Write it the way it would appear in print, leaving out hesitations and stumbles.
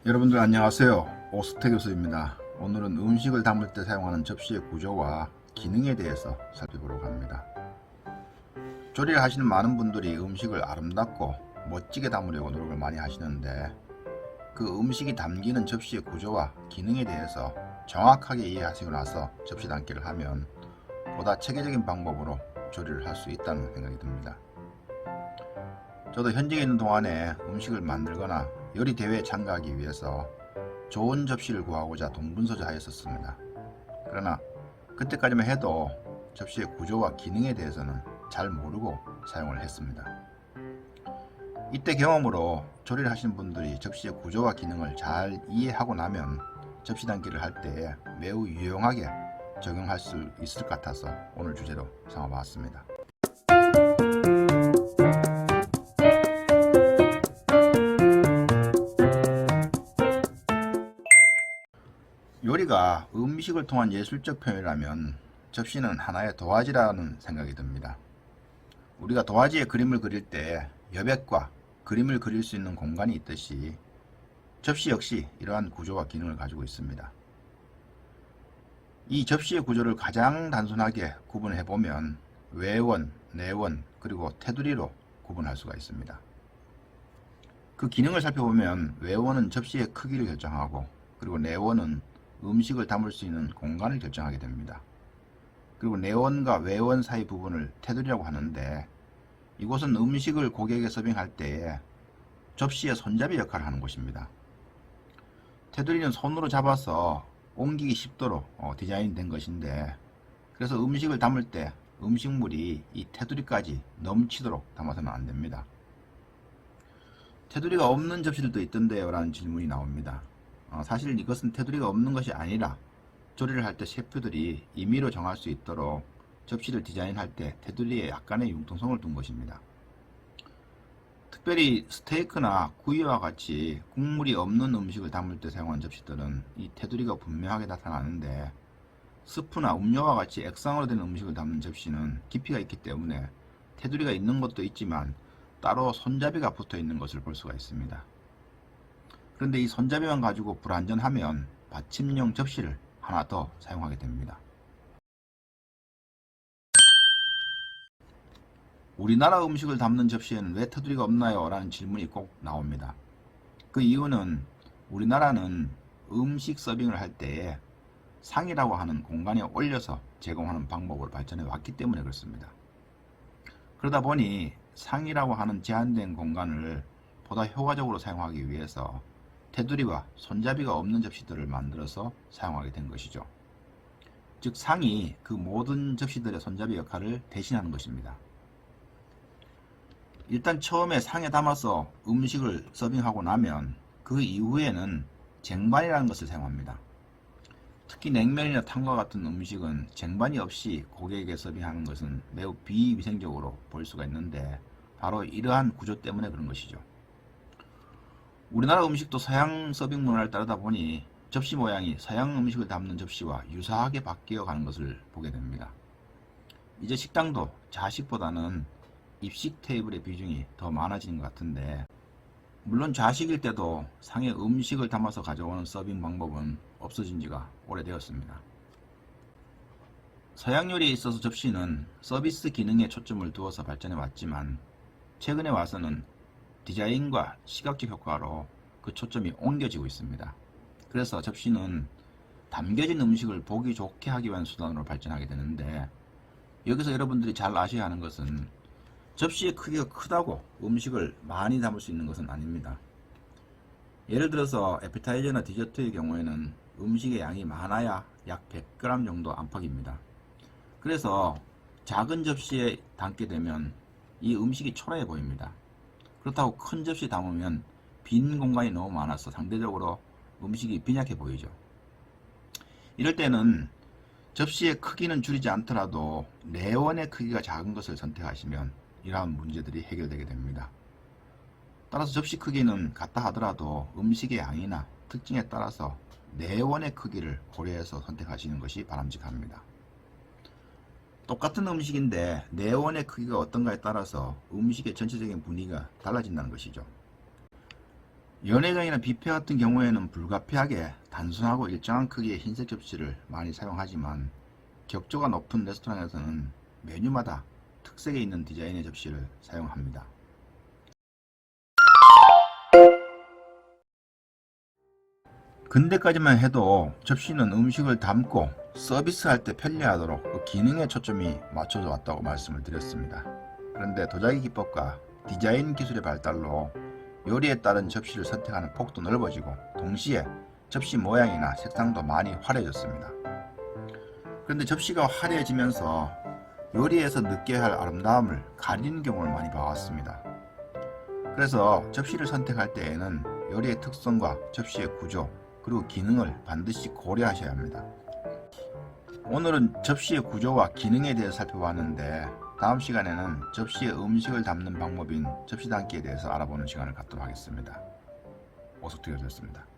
여러분들 안녕하세요. 오스태 교수입니다. 오늘은 음식을 담을 때 사용하는 접시의 구조와 기능에 대해서 살펴보려고 합니다. 조리를 하시는 많은 분들이 음식을 아름답고 멋지게 담으려고 노력을 많이 하시는데, 그 음식이 담기는 접시의 구조와 기능에 대해서 정확하게 이해하시고 나서 접시 담기를 하면 보다 체계적인 방법으로 조리를 할 수 있다는 생각이 듭니다. 저도 현직에 있는 동안에 음식을 만들거나 요리 대회에 참가하기 위해서 좋은 접시를 구하고자 동분서주하였었습니다. 그러나 그때까지만 해도 접시의 구조와 기능에 대해서는 잘 모르고 사용을 했습니다. 이때 경험으로 조리를 하시는 분들이 접시의 구조와 기능을 잘 이해하고 나면 접시 담기를 할 때 매우 유용하게 적용할 수 있을 것 같아서 오늘 주제로 삼아봤습니다. 요리가 음식을 통한 예술적 표현이라면 접시는 하나의 도화지라는 생각이 듭니다. 우리가 도화지에 그림을 그릴 때 여백과 그림을 그릴 수 있는 공간이 있듯이 접시 역시 이러한 구조와 기능을 가지고 있습니다. 이 접시의 구조를 가장 단순하게 구분해보면 외원, 내원, 그리고 테두리로 구분할 수가 있습니다. 그 기능을 살펴보면 외원은 접시의 크기를 결정하고, 그리고 내원은 음식을 담을 수 있는 공간을 결정하게 됩니다. 그리고 내원과 외원 사이 부분을 테두리라고 하는데, 이곳은 음식을 고객에게 서빙할 때에 접시의 손잡이 역할을 하는 곳입니다. 테두리는 손으로 잡아서 옮기기 쉽도록 디자인된 것인데, 그래서 음식을 담을 때 음식물이 이 테두리까지 넘치도록 담아서는 안 됩니다. 테두리가 없는 접시들도 있던데요 라는 질문이 나옵니다. 사실 이것은 테두리가 없는 것이 아니라 조리를 할 때 셰프들이 임의로 정할 수 있도록 접시를 디자인할 때 테두리에 약간의 융통성을 둔 것입니다. 특별히 스테이크나 구이와 같이 국물이 없는 음식을 담을 때 사용하는 접시들은 이 테두리가 분명하게 나타나는데, 스프나 음료와 같이 액상으로 된 음식을 담는 접시는 깊이가 있기 때문에 테두리가 있는 것도 있지만 따로 손잡이가 붙어 있는 것을 볼 수가 있습니다. 그런데 이 손잡이만 가지고 불완전하면 받침용 접시를 하나 더 사용하게 됩니다. 우리나라 음식을 담는 접시에는 왜 테두리가 없나요? 라는 질문이 꼭 나옵니다. 그 이유는 우리나라는 음식 서빙을 할 때에 상이라고 하는 공간에 올려서 제공하는 방법으로 발전해 왔기 때문에 그렇습니다. 그러다 보니 상이라고 하는 제한된 공간을 보다 효과적으로 사용하기 위해서 테두리와 손잡이가 없는 접시들을 만들어서 사용하게 된 것이죠. 즉 상이 그 모든 접시들의 손잡이 역할을 대신하는 것입니다. 일단 처음에 상에 담아서 음식을 서빙하고 나면 그 이후에는 쟁반이라는 것을 사용합니다. 특히 냉면이나 탕과 같은 음식은 쟁반이 없이 고객에게 서빙하는 것은 매우 비위생적으로 볼 수가 있는데, 바로 이러한 구조 때문에 그런 것이죠. 우리나라 음식도 서양 서빙 문화를 따르다 보니 접시 모양이 서양 음식을 담는 접시와 유사하게 바뀌어 가는 것을 보게 됩니다. 이제 식당도 좌식보다는 입식 테이블의 비중이 더 많아지는 것 같은데, 물론 좌식일 때도 상에 음식을 담아서 가져오는 서빙 방법은 없어진 지가 오래되었습니다. 서양 요리에 있어서 접시는 서비스 기능에 초점을 두어서 발전해 왔지만, 최근에 와서는 디자인과 시각적 효과로 그 초점이 옮겨지고 있습니다. 그래서 접시는 담겨진 음식을 보기 좋게 하기 위한 수단으로 발전하게 되는데, 여기서 여러분들이 잘 아셔야 하는 것은 접시의 크기가 크다고 음식을 많이 담을 수 있는 것은 아닙니다. 예를 들어서 애피타이저나 디저트의 경우에는 음식의 양이 많아야 약 100g 정도 안팎입니다. 그래서 작은 접시에 담게 되면 이 음식이 초라해 보입니다. 그렇다고 큰 접시에 담으면 빈 공간이 너무 많아서 상대적으로 음식이 빈약해 보이죠. 이럴 때는 접시의 크기는 줄이지 않더라도 내원의 크기가 작은 것을 선택하시면 이러한 문제들이 해결되게 됩니다. 따라서 접시 크기는 같다 하더라도 음식의 양이나 특징에 따라서 내원의 크기를 고려해서 선택하시는 것이 바람직합니다. 똑같은 음식인데 내원의 크기가 어떤가에 따라서 음식의 전체적인 분위기가 달라진다는 것이죠. 연회장이나 뷔페 같은 경우에는 불가피하게 단순하고 일정한 크기의 흰색 접시를 많이 사용하지만 격조가 높은 레스토랑에서는 메뉴마다 특색이 있는 디자인의 접시를 사용합니다. 근대까지만 해도 접시는 음식을 담고 서비스할 때 편리하도록 그 기능에 초점이 맞춰져 왔다고 말씀을 드렸습니다. 그런데 도자기 기법과 디자인 기술의 발달로 요리에 따른 접시를 선택하는 폭도 넓어지고 동시에 접시 모양이나 색상도 많이 화려해졌습니다. 그런데 접시가 화려해지면서 요리에서 느껴야 할 아름다움을 가리는 경우를 많이 봐왔습니다. 그래서 접시를 선택할 때에는 요리의 특성과 접시의 구조 그리고 기능을 반드시 고려하셔야 합니다. 오늘은 접시의 구조와 기능에 대해서 살펴봤는데 다음 시간에는 접시에 음식을 담는 방법인 접시 담기에 대해서 알아보는 시간을 갖도록 하겠습니다. 오석태가 되었습니다.